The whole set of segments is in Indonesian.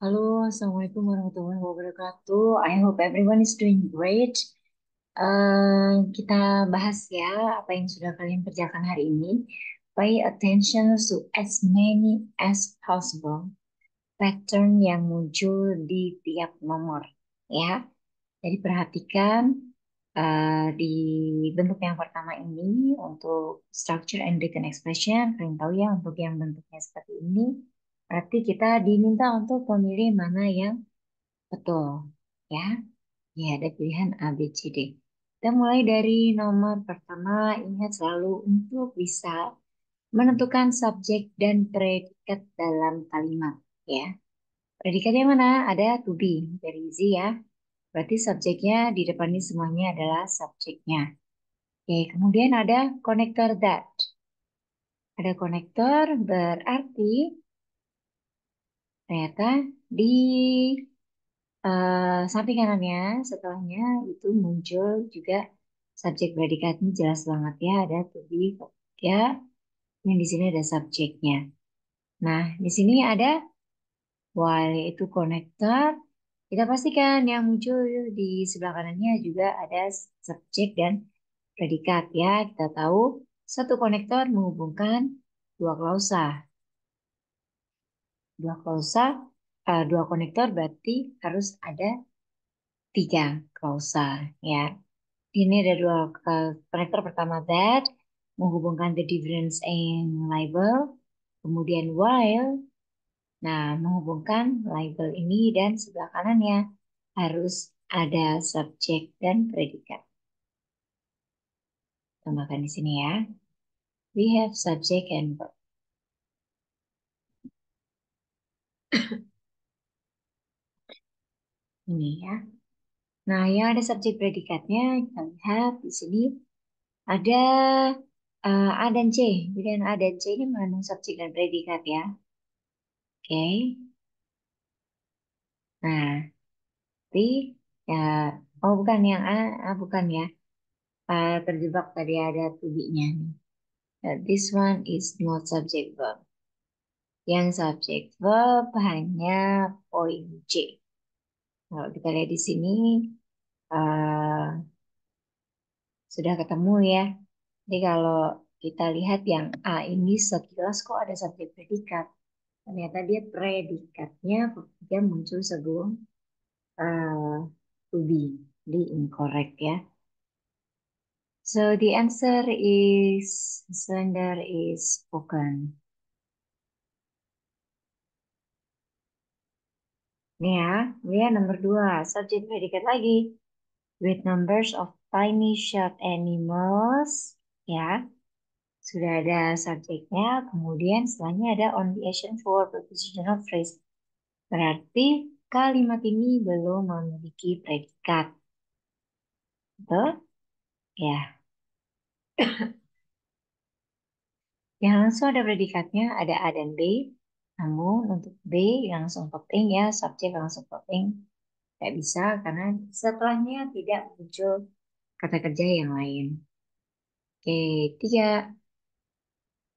Halo, Assalamualaikum warahmatullahi wabarakatuh. I hope everyone is doing great. Kita bahas ya apa yang sudah kalian kerjakan hari ini. Pay attention to as many as possible pattern yang muncul di tiap nomor ya. Jadi perhatikan di bentuk yang pertama ini untuk structure and written expression. Kalian tahu ya untuk yang bentuknya seperti ini. Berarti kita diminta untuk memilih mana yang betul, ya. Ya, ada pilihan A, B, C, D. Kita mulai dari nomor pertama. Ingat selalu untuk bisa menentukan subjek dan predikat dalam kalimat, ya. Predikatnya mana? Ada to be, very easy ya. Berarti subjeknya di depan ini semuanya adalah subjeknya. Oke, kemudian ada konektor that. Ada konektor berarti ternyata di samping kanannya, setelahnya itu muncul juga subjek predikatnya jelas banget ya. Ada to be, ya, yang di sini ada subjeknya. Nah, di sini ada while yaitu konektor. Kita pastikan yang muncul di sebelah kanannya juga ada subjek dan predikat ya. Kita tahu satu konektor menghubungkan dua klausa. Dua klausa, dua konektor berarti harus ada tiga klausa ya. Ini ada dua konektor pertama that menghubungkan the difference in label, kemudian while, nah menghubungkan label ini dan sebelah kanannya harus ada subjek dan predikat. Tambahkan di sini ya. We have subject and verb. Ini ya. Nah, yang ada subjek predikatnya kita lihat di sini ada A dan C. Kemudian A dan C ini mengandung subjek dan predikat ya. Oke. Nah, tapi ya, oh bukan yang A bukan ya. Terjebak tadi ada to be-nya nih. This one is not subject verb. Yang subject verb hanya poin C. Kalau kita lihat di sini eh, sudah ketemu ya. Jadi kalau kita lihat yang A ini sekilas kok ada subjek predikat. Ternyata dia predikatnya dia muncul sebelum uh, to be. Di incorrect ya. So the answer is slender is spoken. Ini ya, lihat nomor 2, subjek predikat lagi. With numbers of tiny short animals. Ya, sudah ada subjeknya. Kemudian setelahnya ada on the action for prepositional phrase. Berarti kalimat ini belum memiliki predikat. Betul? Ya. Yang langsung ada predikatnya ada A dan B. Namun untuk B langsung voting ya, subjek langsung voting. Tidak bisa karena setelahnya tidak muncul kata kerja yang lain. Oke, 3.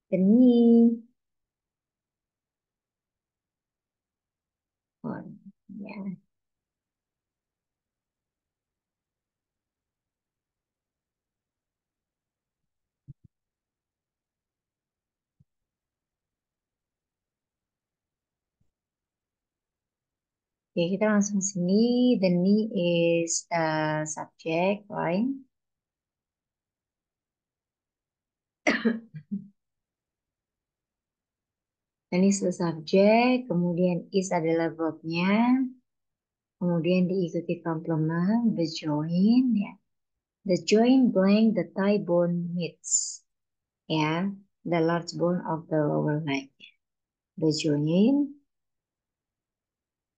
Benih. Oh, ya. Oke, kita langsung sini. The knee is the subject, right? The knee is the subject, kemudian is adalah verbnya, kemudian diikuti complement, the join, ya. The join blank the thigh bone meets, ya, the large bone of the lower leg. The join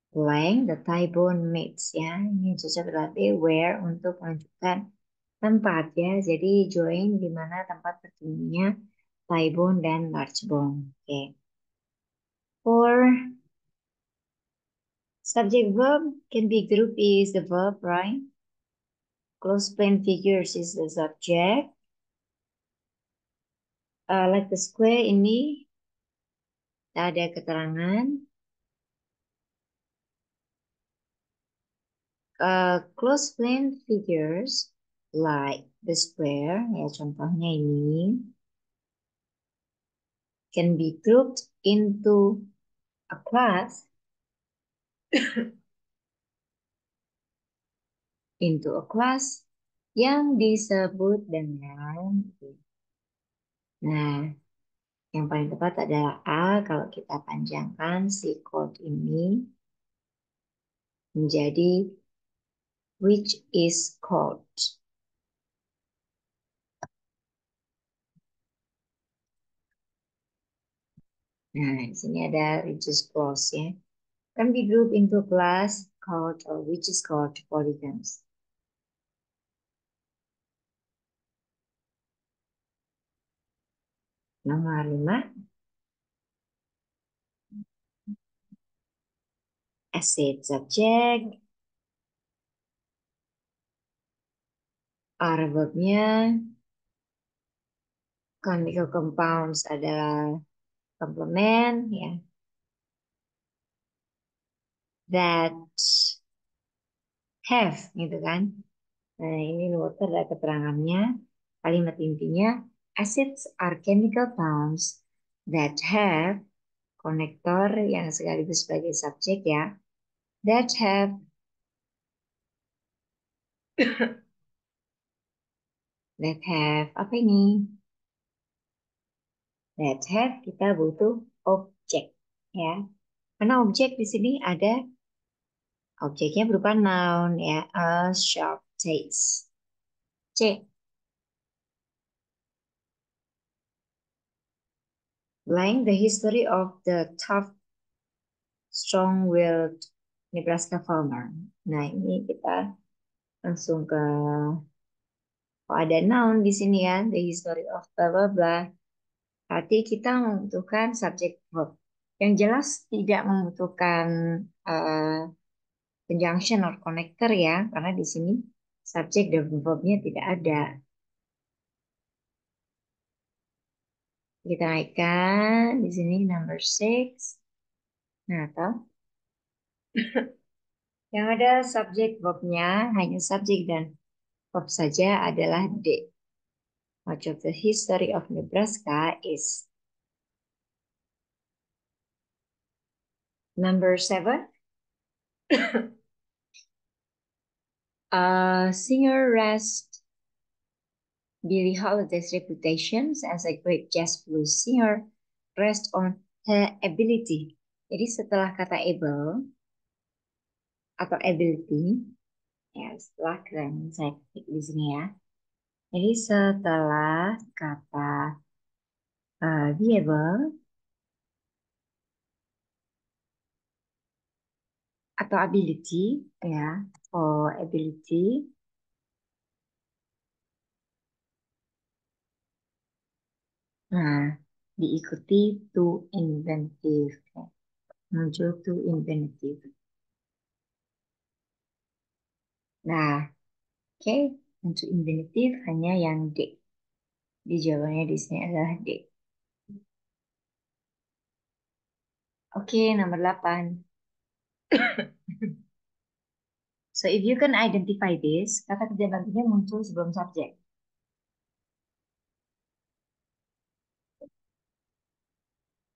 blank the thigh bone meets, ya. Ini cocok berarti where untuk menunjukkan tempat ya. Jadi join di mana tempat bertemunya thigh bone dan large bone. Oke. For subject verb can be grouped is the verb, right? Close plain figures is the subject. Like the square ini ada keterangan. Close plane figures like the square, ya contohnya ini, can be grouped into a class, yang disebut dengan, nah, yang paling tepat adalah A kalau kita panjangkan si chord ini menjadi which is called. Nah, di sini ada which is clause ya. Can be grouped into class called or which is called polygons. Nomor 5, acid subject, are verbnya, chemical compounds adalah komplement ya. That have gitu kan. Nah, ini water ada keterangannya. Kalimat intinya, acids are chemical bonds that have konektor yang sekaligus sebagai subjek ya. That have apa ini? That have kita butuh objek ya. Karena objek di sini ada objeknya berupa noun ya, a sharp taste. C. Blank the history of the tough, strong-willed Nebraska farmer. Nah, ini kita langsung ke, oh ada noun di sini ya, the history of blah blah blah. Berarti kita membutuhkan subject verb. Yang jelas tidak membutuhkan conjunction or connector ya, karena di sini subject dan verbnya tidak ada. Kita naikkan di sini number 6. Nah, atau yang ada subjek verbnya hanya subjek dan verb saja adalah D. Much of the history of Nebraska is. Number 7. Singer rests Billie Holiday's reputation as a great jazz blues singer rests on her ability. Jadi setelah kata able atau ability, ya setelah keren saya ketik di sini ya. Jadi setelah kata be able atau ability ya, ability, nah diikuti to inventive, ya. Muncul to inventive. Nah, oke, untuk inventive hanya yang D. Di jawabannya di sini adalah D. Oke, nomor 8. So if you can identify this, kata kerja bantunya muncul sebelum subjek.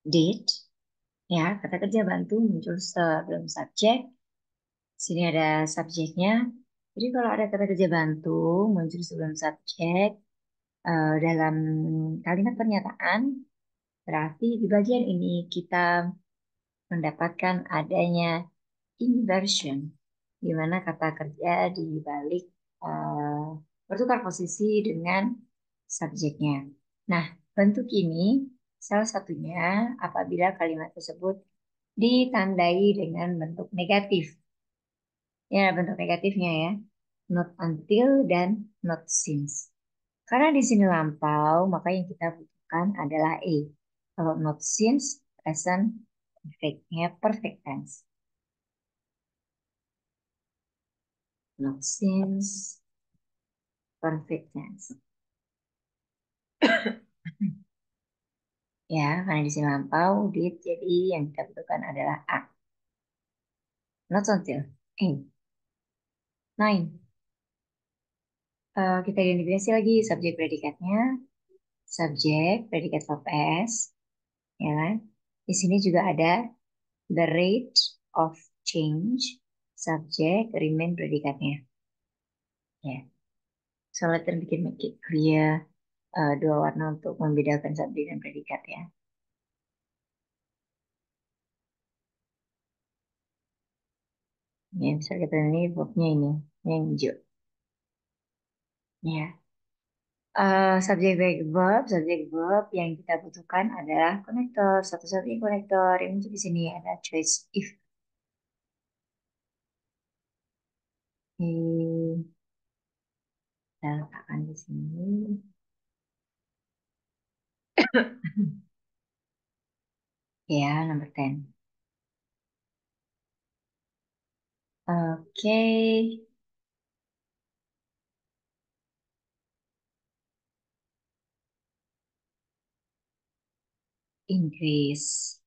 Did, ya, kata kerja bantu muncul sebelum subjek. Sini ada subjeknya. Jadi kalau ada kata kerja bantu muncul sebelum subjek dalam kalimat pernyataan, berarti di bagian ini kita mendapatkan adanya inversion, di mana kata kerja dibalik bertukar posisi dengan subjeknya. Nah, bentuk ini salah satunya apabila kalimat tersebut ditandai dengan bentuk negatif. Ya, bentuk negatifnya ya. Not until dan not since. Karena di sini lampau, maka yang kita butuhkan adalah A. Kalau not since, present perfectnya perfect tense. Not since, perfect tense. Ya, karena di sini lampau, did, jadi yang kita butuhkan adalah A. Not until. A. Nine. Kita identifikasi lagi subjek predikatnya, subjek predikat verb s, ya kan? Di sini juga ada the rate of change, subjek remain predikatnya. Ya, so let them bikin make it clear, dua warna untuk membedakan subjek dan predikat ya. Ya, bisa kita ini verbnya ini yang hijau. Ya. Subjek verb yang kita butuhkan adalah konektor. Satu-satunya konektor yang muncul di sini ada choice if. Kita letakkan di sini. Ya, nomor 10. Oke. Increase.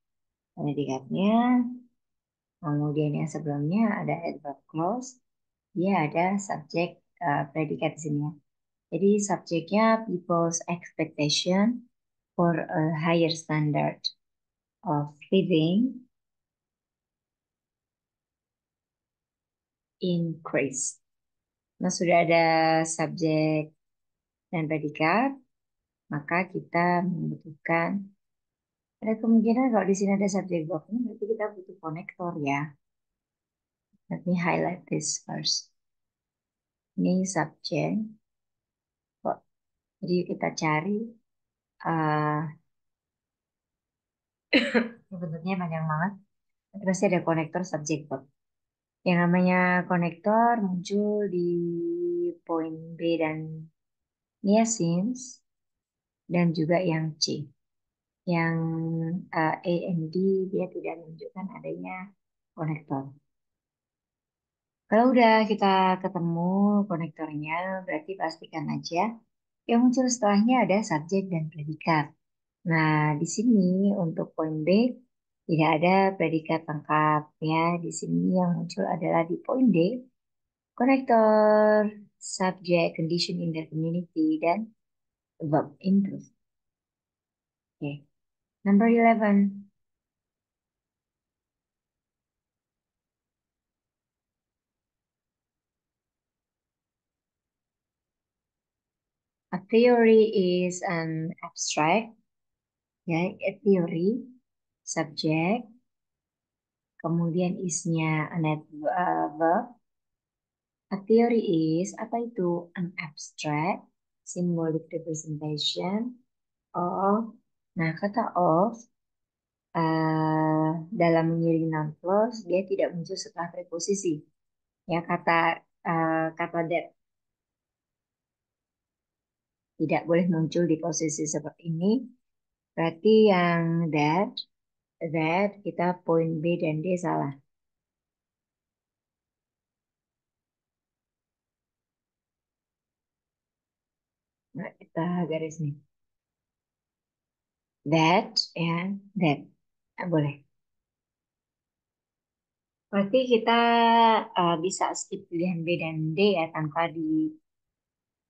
Predikatnya. Kemudian yang sebelumnya ada adverb clause. Dia ada subjek predikat di sini ya. Jadi subjeknya people's expectation for a higher standard of living increase. Nah, sudah ada subjek dan predikat, maka kita membutuhkan, ada kemungkinan kalau di sini ada subjek verbnya, berarti kita butuh konektor ya. Let me highlight this first. Ini subjek. Jadi kita cari, uh, bentuknya panjang banget. Pasti ada konektor subjek verb. Yang namanya konektor muncul di poin B dan Nia since dan juga yang C. Yang A and D dia tidak menunjukkan adanya konektor. Kalau udah kita ketemu konektornya, berarti pastikan aja yang muncul setelahnya ada subjek dan predikat. Nah, di sini untuk poin B tidak ada predikat lengkap ya. Di sini yang muncul adalah di poin D, konektor, subject, condition in the community, dan verb improve. Oke. Number 11. A theory is an abstract, ya, a theory, subject, kemudian isnya an verb. A theory is, apa itu? An abstract, symbolic representation of, nah kata of, dalam mengiring noun clause, dia tidak muncul setelah preposisi. Ya, kata that tidak boleh muncul di posisi seperti ini. Berarti yang that kita poin B dan D salah. Nah, kita garis nih. That and that. Nah, boleh. Berarti kita bisa skip pilihan B dan D ya tanpa di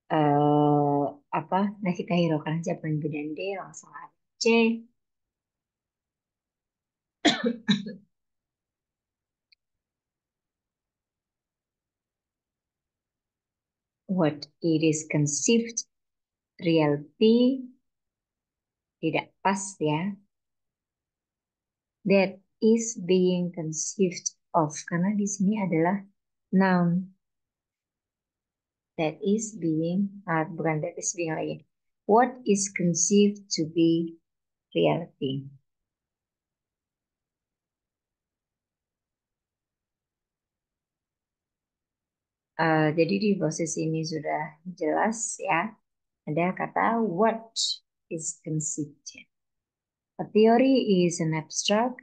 eh, apa? Nah, kita hiraukan aja poin B dan D langsung ada C. What it is conceived reality tidak pas ya. That is being conceived of karena di sini adalah noun. That is being, bukan that is being lagi. What is conceived to be reality. Jadi di posisi ini sudah jelas ya. Ada kata what is conceived. A theory is an abstract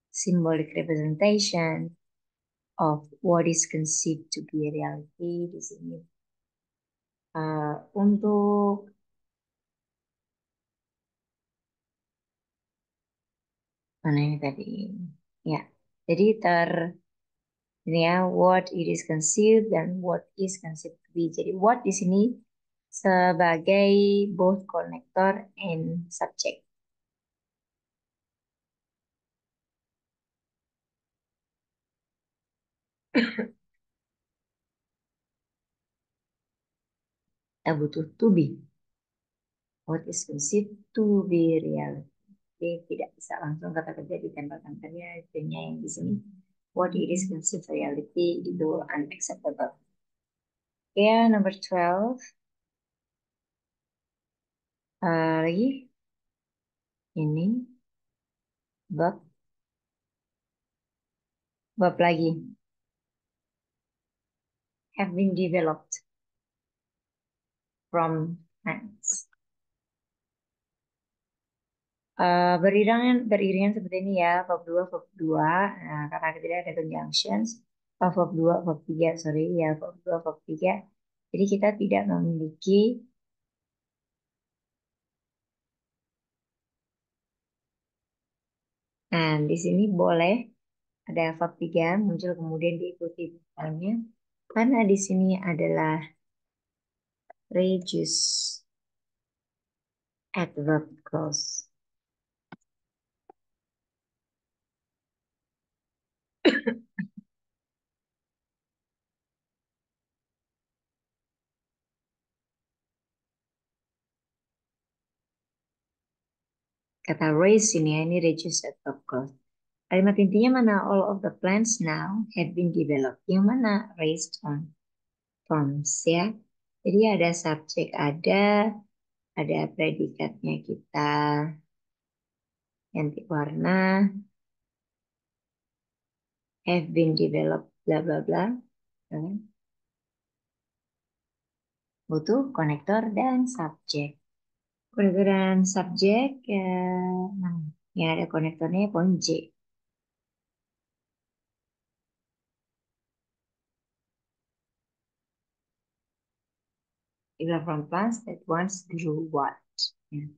symbolic representation of what is conceived to be reality di sini. Untuk mana ini tadi? Ya, jadi Ini ya, what it is conceived dan what is conceived to be. Jadi what di sini sebagai both connector and subject. Kita butuh to be. What is conceived to be reality. Jadi tidak bisa langsung kata kerja ditempelkan karya artinya yang di sini. What it is conceived reality itu unacceptable. Ya, number 12. Lagi ini bab bab lagi have been developed from hands. Beriringan seperti ini ya, verb 2 verb 2. Nah, karena tidak ada conjunctions, verb 2 verb 3, sorry ya, verb 2 verb 3. Jadi kita tidak memiliki. Nah, di sini boleh ada verb 3 muncul kemudian diikuti misalnya. Karena di sini adalah reduce adverb clause. Kata raise ini ya, ini reduce adverb clause. Kalimat intinya mana? All of the plants now have been developed. Yang mana? Raised on forms ya. Jadi ada subjek, ada predikatnya kita, ganti warna, have been developed, bla bla bla. Butuh konektor dan subjek. Konektor dan subjek, nah, yang ada konektornya poin J. Develop from plants that once grew what? Ya.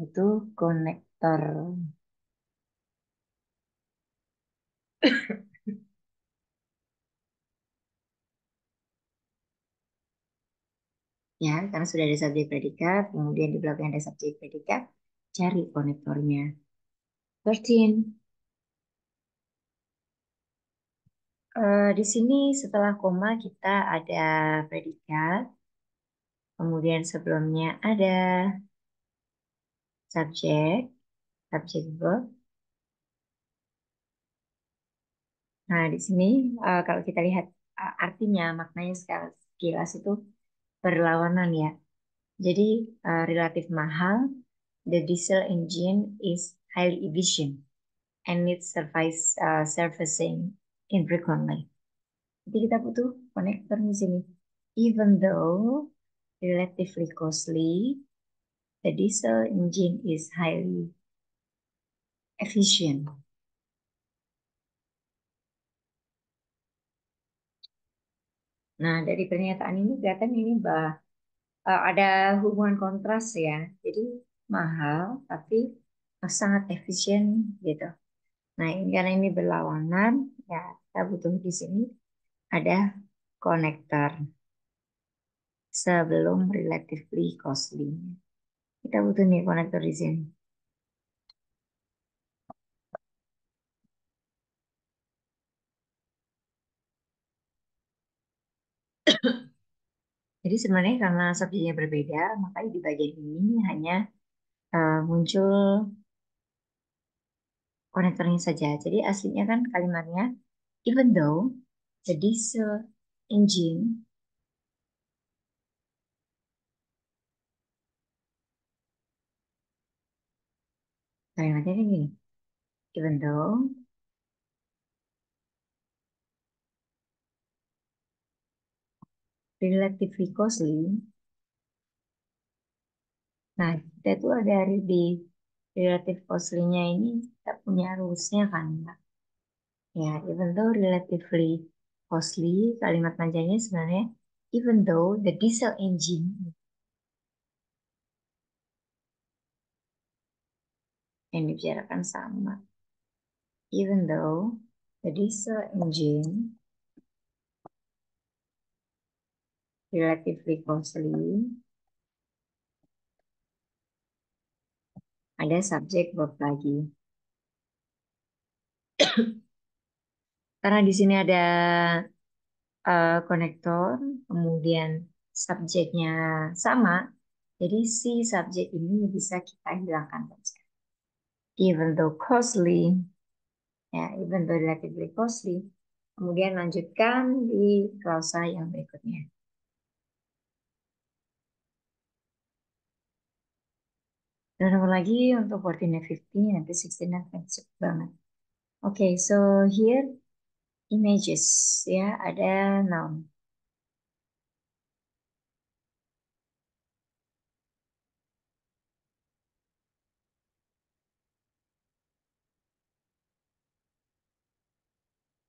Itu konektor. Ya, karena sudah ada subjek predikat, kemudian di belakang ada subjek predikat, cari konektornya. 13. Di sini setelah koma kita ada predikat, kemudian sebelumnya ada subjek, subjek verb. Nah, di sini kalau kita lihat artinya, maknanya sekilas itu berlawanan ya. Jadi relatif mahal, the diesel engine is highly efficient and needs servicing infrequently. Jadi kita butuh konektor di sini. Even though relatively costly, the diesel engine is highly efficient. Nah, dari pernyataan ini kelihatan ini ada hubungan kontras ya. Jadi mahal tapi sangat efisien gitu. Nah, ini karena ini berlawanan, ya kita butuh di sini ada konektor sebelum relatively costly. Kita butuh nih konektor di sini. Jadi sebenarnya karena subjeknya berbeda, makanya di bagian ini hanya muncul konektornya saja. Jadi aslinya kan kalimatnya, even though the diesel engine kalimatnya kan gini, even though relatively costly. Nah, kita tuh ada di relative costly-nya ini kita punya rules-nya kan, Mbak. Ya, even though relatively costly, kalimat panjangnya sebenarnya even though the diesel engine yang dibicarakan sama. Even though the diesel engine relatively closely. Ada subjek verb lagi. Karena di sini ada konektor, kemudian subjeknya sama, jadi si subjek ini bisa kita hilangkan saja. Even though costly, ya, even though relatively costly. Kemudian lanjutkan di klausa yang berikutnya. Dan nomor lagi untuk 14 dan 15, nanti 16 dan 20 banget. Oke, so here images, ya, ada noun.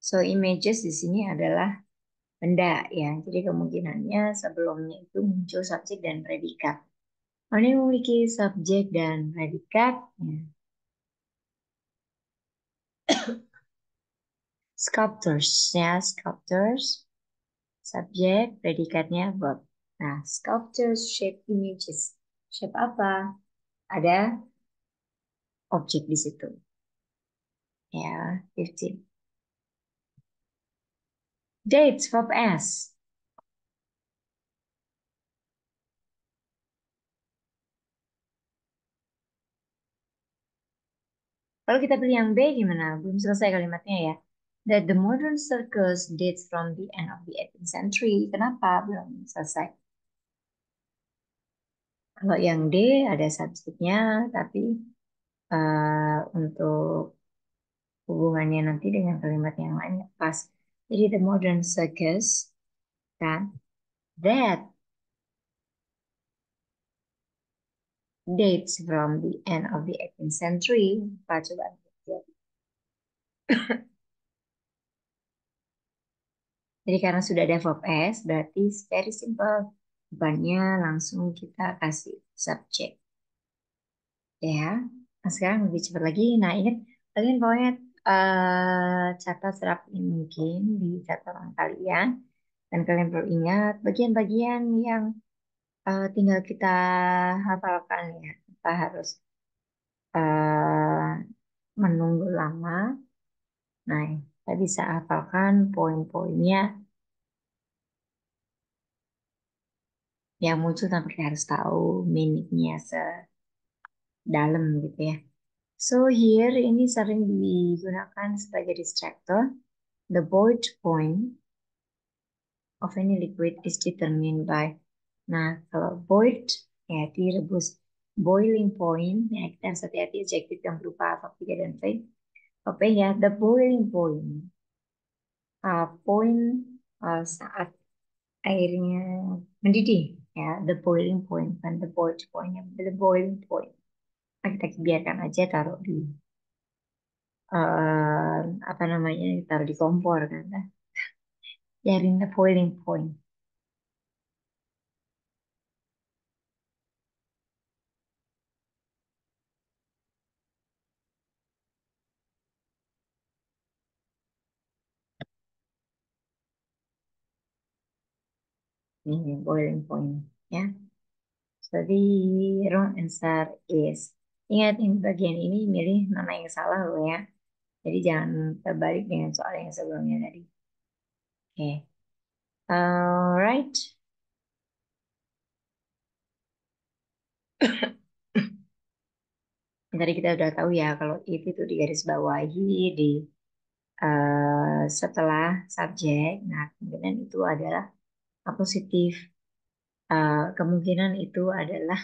So images di sini adalah benda, ya. Jadi kemungkinannya sebelumnya itu muncul subjek dan predikat. Mana yang memiliki subjek dan predikat? Ya. Sculptures, ya, sculptures. Subjek, predikatnya verb. Nah, sculptures shape images. Shape apa? Ada objek di situ. Ya, 15. Dates, verb S. Kalau kita pilih yang B gimana? Belum selesai kalimatnya ya. That the modern circus dates from the end of the 18th century. Kenapa? Belum selesai. Kalau yang D ada subjeknya, tapi untuk hubungannya nanti dengan kalimat yang lain pas. Jadi the modern circus kan that dates from the end of the 18th century. Apa coba? Jadi karena sudah ada verb S, berarti very simple. Depannya langsung kita kasih subject. Ya, nah, sekarang lebih cepat lagi. Nah, ingat, kalian pokoknya catat serapi mungkin di catatan kalian. Dan kalian perlu ingat bagian-bagian yang tinggal kita hafalkan ya. Kita harus eh, menunggu lama. Nah, kita bisa hafalkan poin-poinnya yang muncul tanpa kita harus tahu meaningnya sedalam gitu ya. So here ini sering digunakan sebagai distractor. The boiled point of any liquid is determined by. Nah, kalau boiled ya direbus. Boiling point, ya kita harus hati-hati adjektif yang berupa verb 3 dan verb. Oke ya, the boiling point. Point saat airnya mendidih ya, the boiling point kan the boiled point ya, the boiling point. Nah, kita biarkan aja taruh di apa namanya, taruh di kompor kan, nah, biarin the boiling point. Ini boiling point ya. So the wrong answer is, ingat ini bagian ini milih mana yang salah lo ya. Jadi jangan terbalik dengan soal yang sebelumnya tadi. Oke. Alright. Tadi kita udah tahu ya kalau itu di garis bawahi di setelah subjek. Nah, kemungkinan itu adalah positif. Kemungkinan itu adalah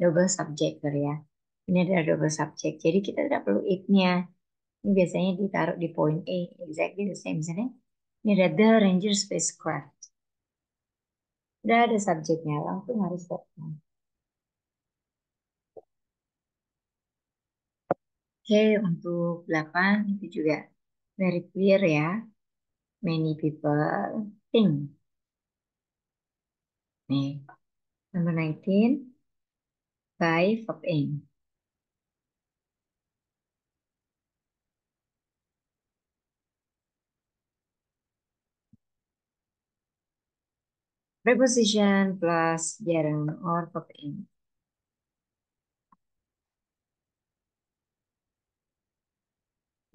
double subject ya. Ini adalah double subject. Jadi kita tidak perlu if-nya. Ini biasanya ditaruh di point A. Exactly the same. Misalnya, ini ada the Ranger spacecraft. Udah ada subjeknya, langsung harus verb-nya. Oke, untuk 8 itu juga very clear ya. Many people think. Nih, number 19, by verb aim. Preposition plus gerund or verb in.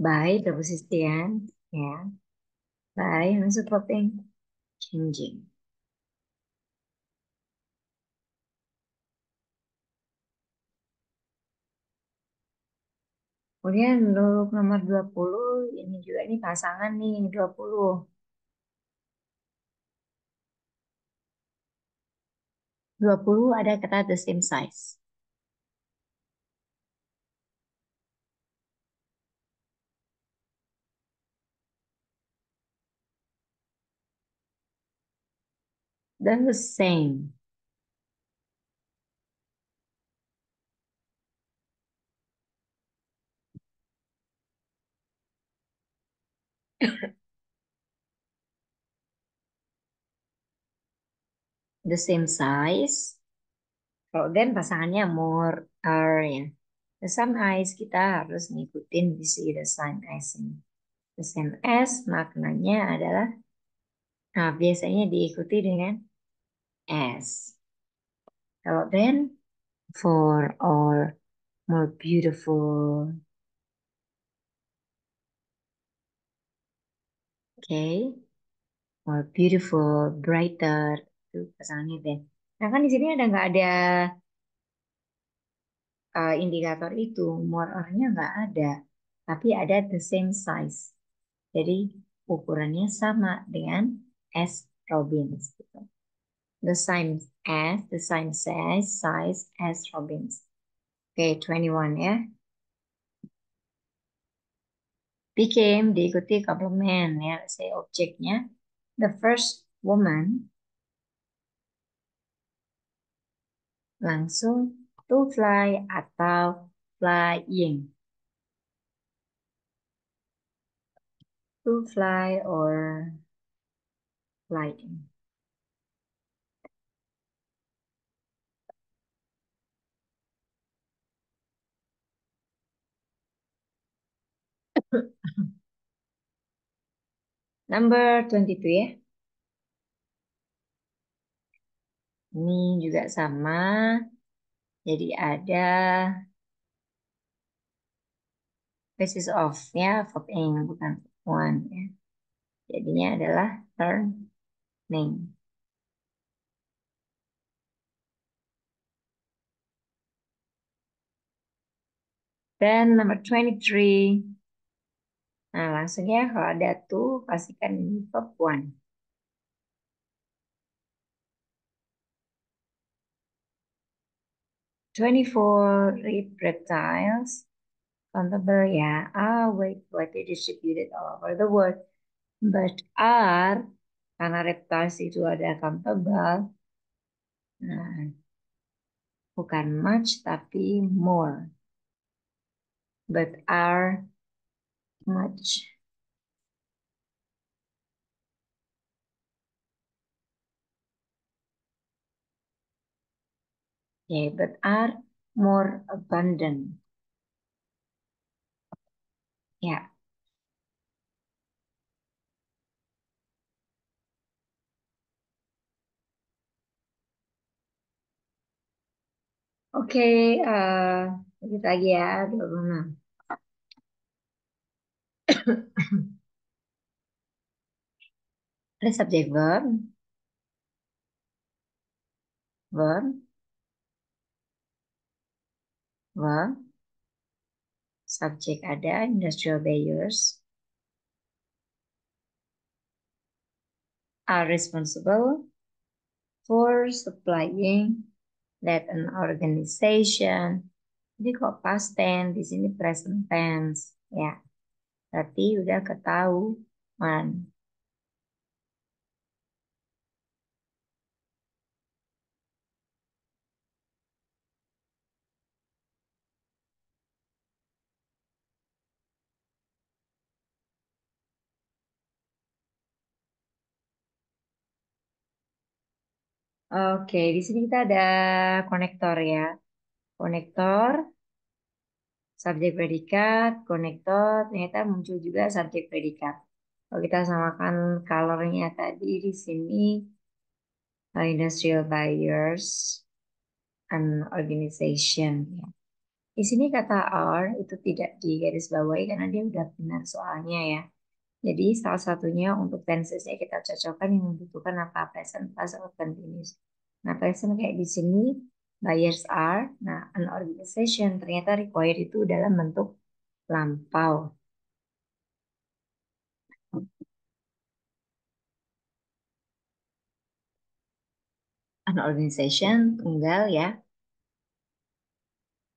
By preposition, ya. By masuk verb in. Changing. Kemudian untuk nomor 20, ini juga nih pasangan nih 20. 20 ada kata the same size. Dan the same. The same size. Kalau then pasangannya more are ya. The same as kita harus ngikutin di sini the same as ini. The same as maknanya adalah biasanya diikuti dengan as. Kalau then for or more beautiful. Okay. More beautiful, brighter. Itu pasangannya then. Nah kan di sini ada nggak ada indikator itu, more orangnya nggak ada, tapi ada the same size. Jadi ukurannya sama dengan S Robbins. Gitu. The same size as Robbins. Oke, 21 ya. Became diikuti komplement ya, saya objeknya. The first woman langsung to fly atau flying. To fly or flying. Number 22 ya. Ini juga sama. Jadi ada basis of ya, verb ing bukan one ya. Jadinya adalah turning. Dan number 23. Nah, langsung ya kalau ada tuh pastikan ini verb one. 24 reptiles countable ya are widely distributed all over the world but are karena reptiles itu ada countable, nah bukan much tapi more, but are much. Okay, but are more abundant. Ya, oke. Lanjut lagi ya, 26. Ada subjek verb, verb, subjek ada industrial buyers are responsible for supplying that an organization. Jadi kok past tense, di sini present tense ya. Berarti udah ketahuan. Oke, di sini kita ada konektor ya. Konektor, subjek predikat, konektor, ternyata muncul juga subjek predikat. Kalau kita samakan colornya tadi di sini Industrial buyers and organization. Ya. Di sini kata R itu tidak digarisbawahi karena dia udah benar soalnya ya. Jadi salah satunya untuk tensesnya kita cocokkan yang membutuhkan apa present past atau continuous. Nah present kayak di sini buyers are. Nah an organization ternyata required itu dalam bentuk lampau. An organization tunggal ya.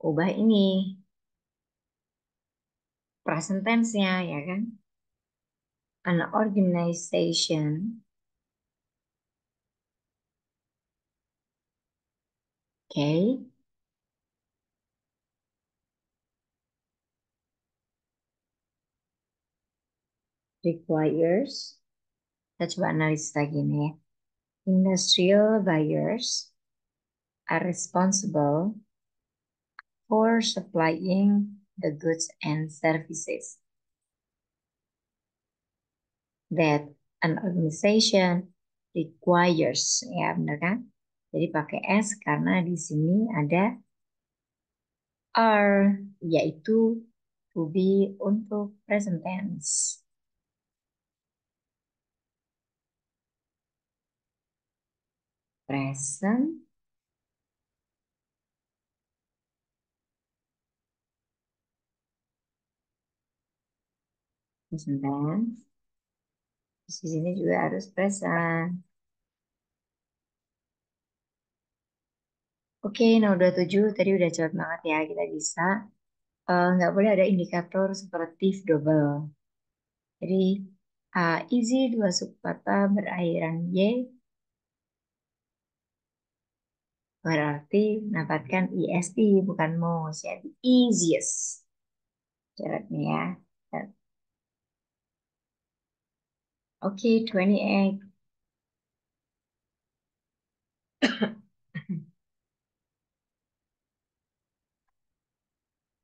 Ubah ini present tense-nya ya kan. An organization. Oke. Requires. Kita coba analisis lagi nih ya. Industrial buyers are responsible for supplying the goods and services that an organization requires. Ya, benar kan? Jadi pakai S karena di sini ada are, yaitu to be untuk present tense. Present, present tense. Terus di sini juga harus present. Oke, nah udah 7 tadi udah cepet banget ya kita bisa. Nggak boleh ada indikator seperti double. Jadi easy dua suku kata berakhiran y berarti mendapatkan est bukan most, jadi easiest syaratnya ya. Oke, 28.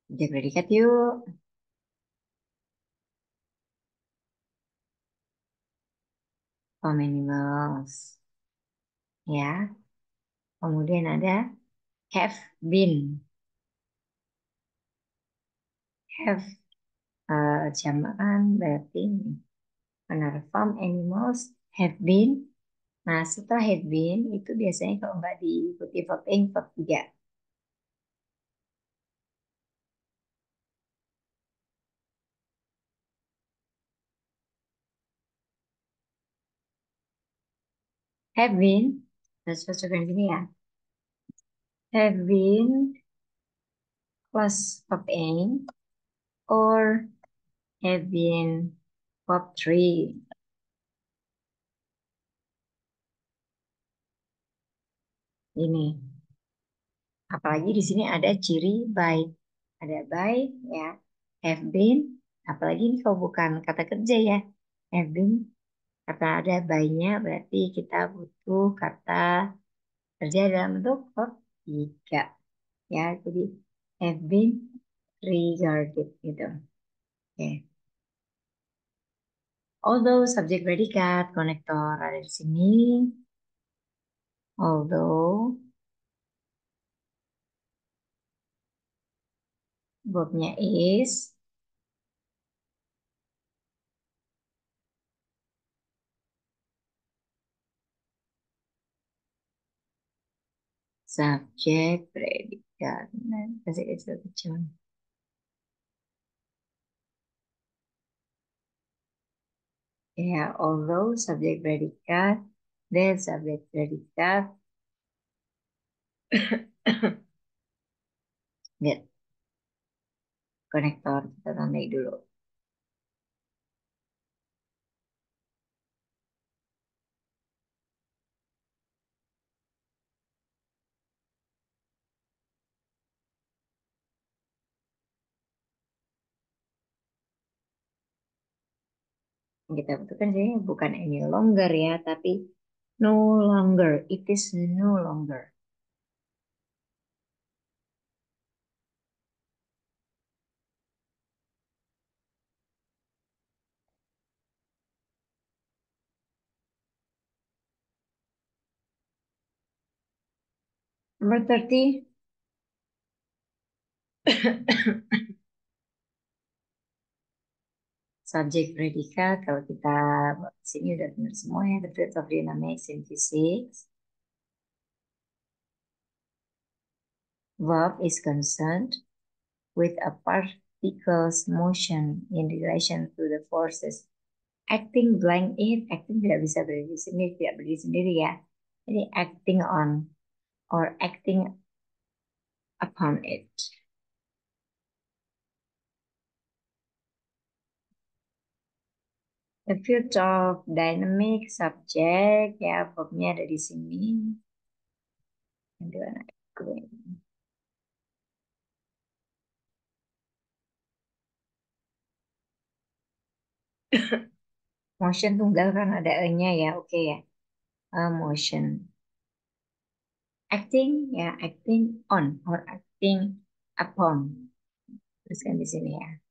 Jadi predikat yuk. From animals. Ya. Kemudian ada have been. Have jamaan berarti benar farm animals have been. Nah, setelah have been itu biasanya kalau nggak diikuti verb ing, verb 3. Have been, terus cocokkan gini ya. Have been plus verb ing or have been verb 3. Ini. Apalagi di sini ada ciri by. Ada by ya. Have been. Apalagi ini kalau bukan kata kerja ya. Have been. Kata ada by-nya berarti kita butuh kata kerja dalam bentuk verb 3. Ya, jadi have been regarded gitu. Oke. Although subjek predikat konektor ada di sini. Although verbnya is, subjek predikat. Nah, kasih kecil-kecil. Ya, although subjek predikat, then subjek predikat, get konektor kita tandai dulu. Yang kita butuhkan jadi bukan any longer ya, tapi no longer. It is no longer. Number 30. Subjek predikat, kalau kita sini udah benar semua ya. The field of dynamics in physics. Verb is concerned with a particle's motion in relation to the forces acting blank it. Acting tidak bisa berdiri sendiri, tidak berdiri sendiri ya. Jadi acting on or acting upon it. The field of dynamic subject ya, verbnya ada di sini. Yang dimana? Motion tunggal kan ada e-nya ya, oke ya. Motion. Acting ya, acting on or acting upon. Tuliskan di sini ya.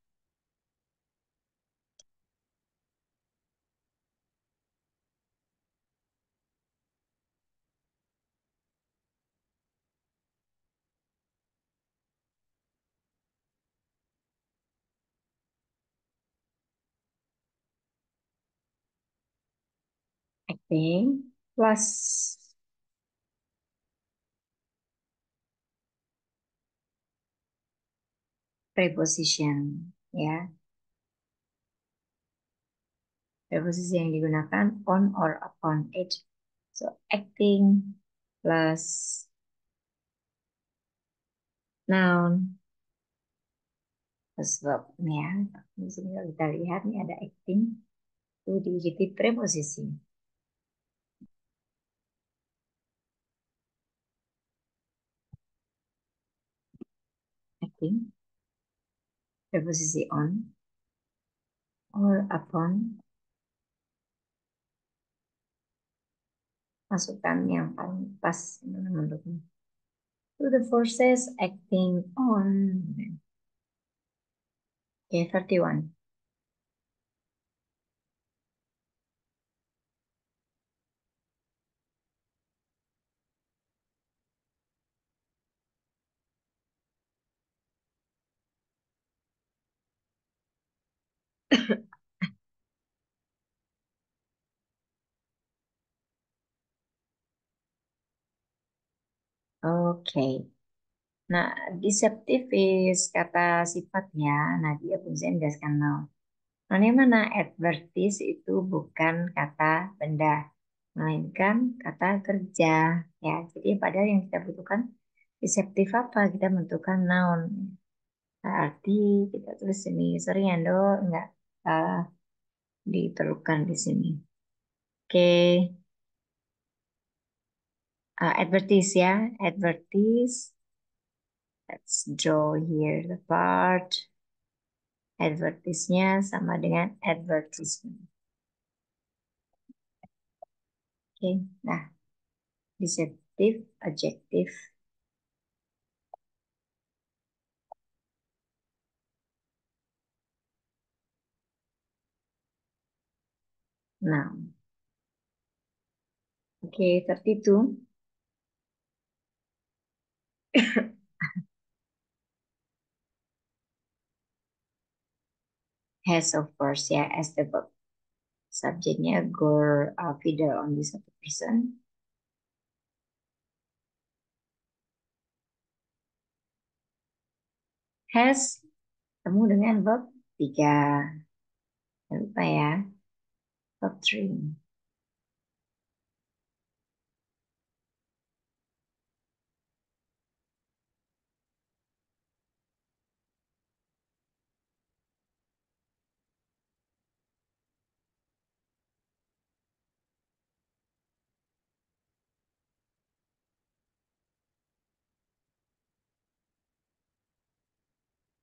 Acting plus preposition ya. Preposisi yang digunakan on or upon it. So acting plus noun plus verb ya. Di sini kalau kita lihat nih ada acting itu diikuti preposisi. Acting preposisi on or upon, masukkan yang paling pas menurutmu. To the forces acting on. Okay, 31. Oke. Nah, deceptive is kata sifatnya. Nah, dia pun saya menjelaskan now. Nah, yang mana advertise itu bukan kata benda, melainkan kata kerja. Ya, jadi padahal yang kita butuhkan deceptive apa? Kita membutuhkan noun. Berarti kita tulis ini. Sorry Ando, enggak diperlukan di sini. Oke, advertise ya. Advertise. Let's draw here the part. Advertise-nya sama dengan advertisement. Oke, nah deceptive, adjective. Noun. Oke, 32. Has of course ya, as the verb. Subjeknya Gore Fidel on this other person. Has ketemu dengan verb 3. Jangan lupa ya. Verb 3.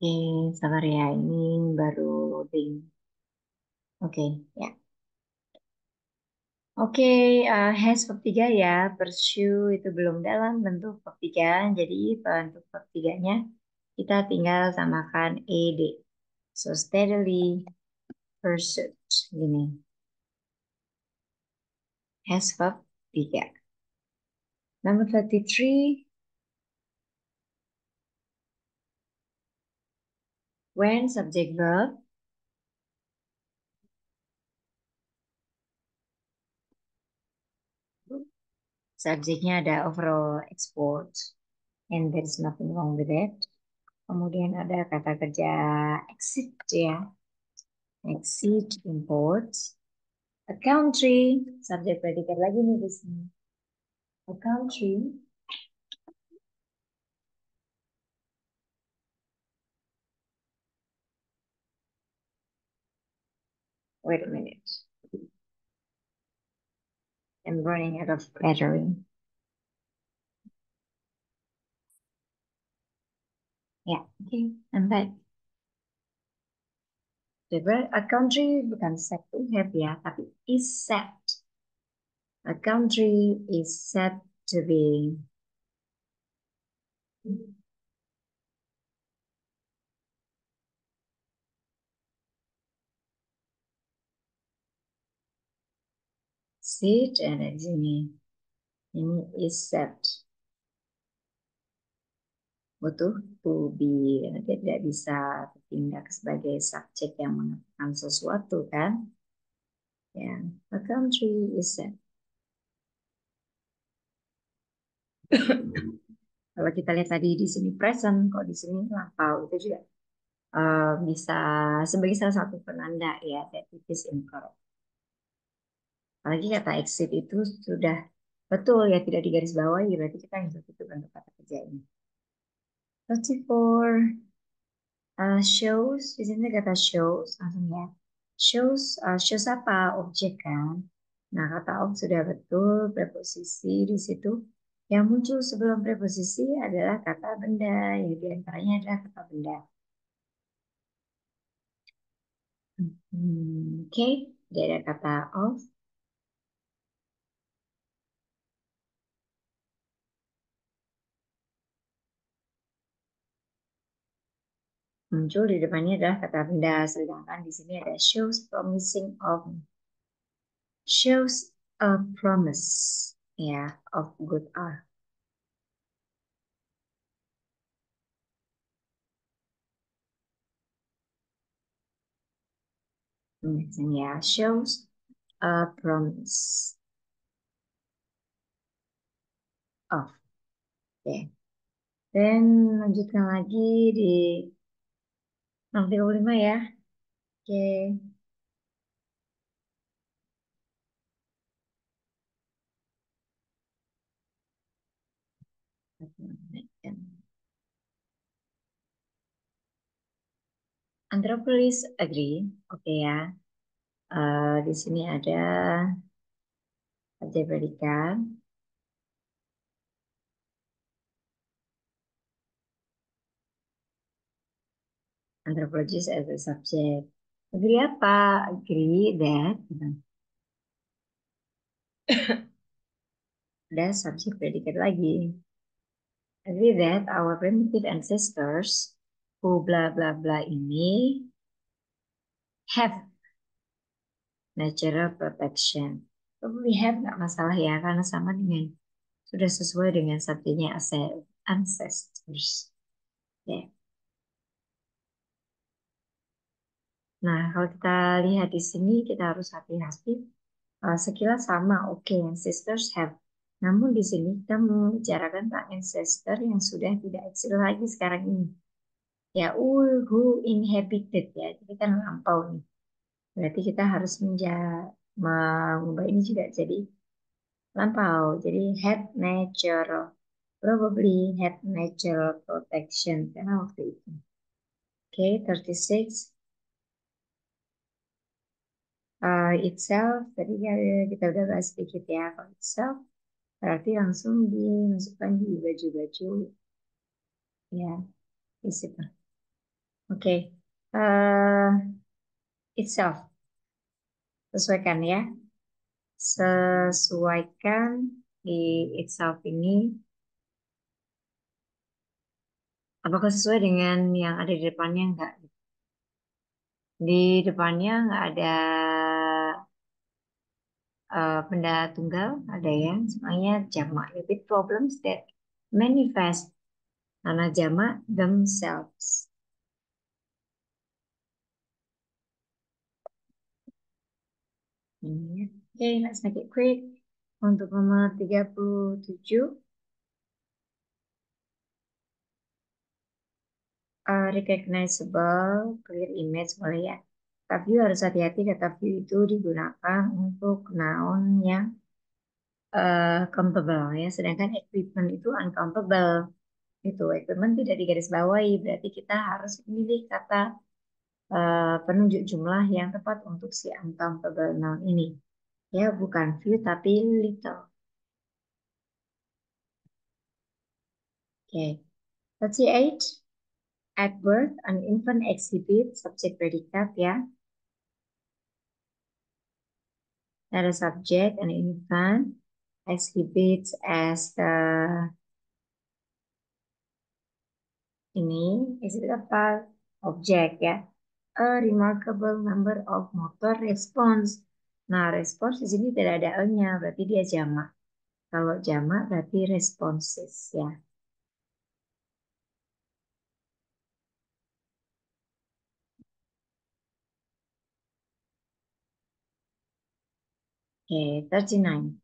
Oke, sabar ya. Ini baru loading. Oke, ya. Oke, has verb 3 ya. Pursue itu belum dalam bentuk verb 3. Jadi bentuk verb 3-nya kita tinggal samakan ed. So steadily pursued. Gini. Has verb 3. Number 33. When subject verb, subjeknya ada overall export, and there is nothing wrong with it. Kemudian ada kata kerja exit ya, exit import. A country, subjek predikat lagi nih di sini. A country, wait a minute. I'm running out of battery. Ya, oke, I'm back. Jadi, a country bukan set to have ya, tapi is set. A country is set to be. Sit ada di sini. Ini is set. Butuh to be. Karena dia tidak bisa bertindak sebagai subjek yang mengatakan sesuatu kan. Ya, a country is set. Kalau kita lihat tadi di sini present, kok di sini lampau itu juga bisa sebagai salah satu penanda ya that it is incorrect. Apalagi kata exit itu sudah betul ya tidak digarisbawahi, berarti kita yang itu bentuk kata kerja ini. 34 shows, di sini kata shows langsung ya. Shows apa? Objek kan. Nah, kata of sudah betul, preposisi di situ. Yang muncul sebelum preposisi adalah kata benda, yang diantaranya adalah kata benda. Oke, dia ada kata of. Muncul di depannya adalah kata benda, sedangkan di sini ada shows a promise ya of good art. Ya, shows a promise of. Oke. Dan lanjutkan lagi di nomor 35 ya. Oke. Anthropologist agree. Oke ya. Di sini ada subjek predikat. Anthropologist as a subject. Agree apa? Agree that. Ada subjek predikat lagi. Agree that our primitive ancestors who bla bla bla ini have natural protection. We have nggak masalah ya karena sama dengan sudah sesuai dengan subjeknya ancestors. Ya. Nah, kalau kita lihat di sini kita harus hati-hati. Sekilas sama, oke, ancestors have. Namun di sini kita membicarakan tentang ancestor yang sudah tidak eksil lagi sekarang ini. Ya, who inhabited ya, jadi kan lampau nih. Berarti kita harus mengubah ini juga jadi lampau. Jadi had natural, probably had natural protection karena waktu itu. Oke, 36. Itself, tadi kita udah bahas sedikit ya. Kalau itself, berarti langsung dimasukkan di baju-baju ya di situ. Oke, itself, sesuaikan ya. Sesuaikan di itself ini. Apakah sesuai dengan yang ada di depannya? Enggak. Di depannya nggak ada benda tunggal, ada ya. Semuanya jamak. The big problems that manifest karena jamak themselves. Ini. Oke, let's make it quick. Untuk nomor 37, recognizable, clear image boleh ya. Tapi harus hati-hati kata view itu digunakan untuk noun yang countable ya. Sedangkan equipment itu uncountable. Itu equipment tidak digarisbawahi, berarti kita harus memilih kata penunjuk jumlah yang tepat untuk si uncountable noun ini. Ya, bukan few tapi little. Oke. 38. At birth, an infant exhibits subject predikat ya. Ada subject, an infant exhibits as the ini exhibit apa? Objek ya. A remarkable number of motor response. Nah, response di sini tidak ada e-nya, berarti dia jamak. Kalau jamak berarti responses ya. Oke, 39.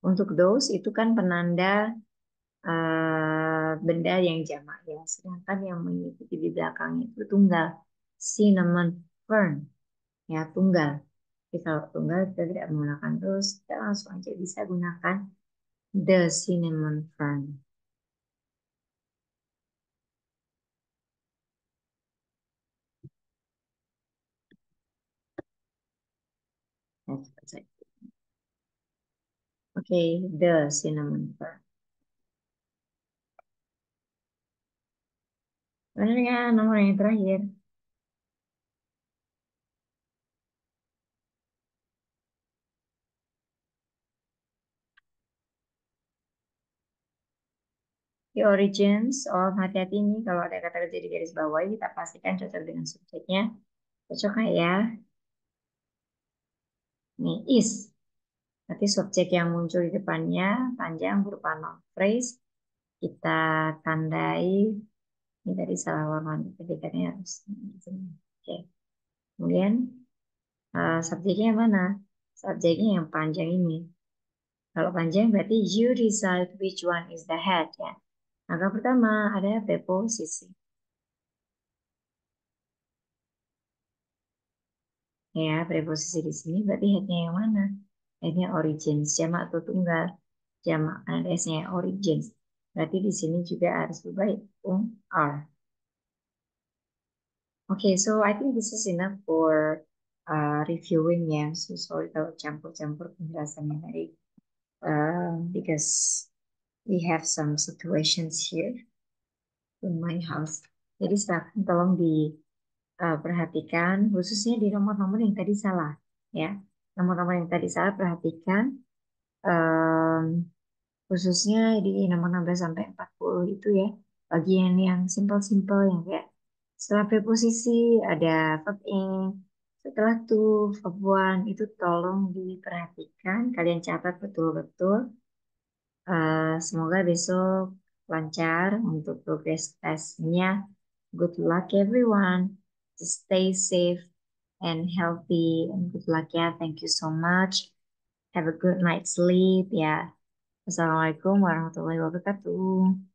Untuk those itu kan penanda benda yang jamak ya. Sedangkan yang mengikuti di belakangnya itu tunggal. Cinnamon fern ya tunggal. Jadi kalau tunggal kita tidak menggunakan those, kita langsung aja bisa gunakan the cinnamon fern. Ya, cepat saja. Oke, the cinnamon fern. Benar ya, nomor yang terakhir. The origins of hati-hati ini kalau ada kata kerja di garis bawah kita pastikan cocok dengan subjeknya. Cocok nggak ya? Nih, is. Berarti subjek yang muncul di depannya panjang berupa noun phrase. Kita tandai. Ini tadi salah warna. Predikatnya harus di sini. Oke. Kemudian subjeknya yang mana? Subjeknya yang panjang ini. Kalau panjang berarti you decide which one is the head ya. Maka pertama ada preposisi. Ya, preposisi di sini berarti headnya yang mana? Headnya origins, jamak atau tunggal. Jamak, ada S-nya origins. Berarti di sini juga harus berubah are. Okay, so I think this is enough for reviewing ya. So sorry kalau campur-campur penjelasannya tadi. Because we have some situations here in my house. Jadi silakan tolong diperhatikan khususnya di nomor-nomor yang tadi salah ya. Nomor-nomor yang tadi salah perhatikan um, khususnya di nomor 16 sampai 40 itu ya. Bagian yang simple-simple yang kayak setelah preposisi ada verb in, setelah to verb one itu tolong diperhatikan, kalian catat betul-betul. Semoga besok lancar untuk progress testnya. Good luck everyone. Just stay safe and healthy and good luck ya. Thank you so much. Have a good night sleep ya. Assalamualaikum warahmatullahi wabarakatuh.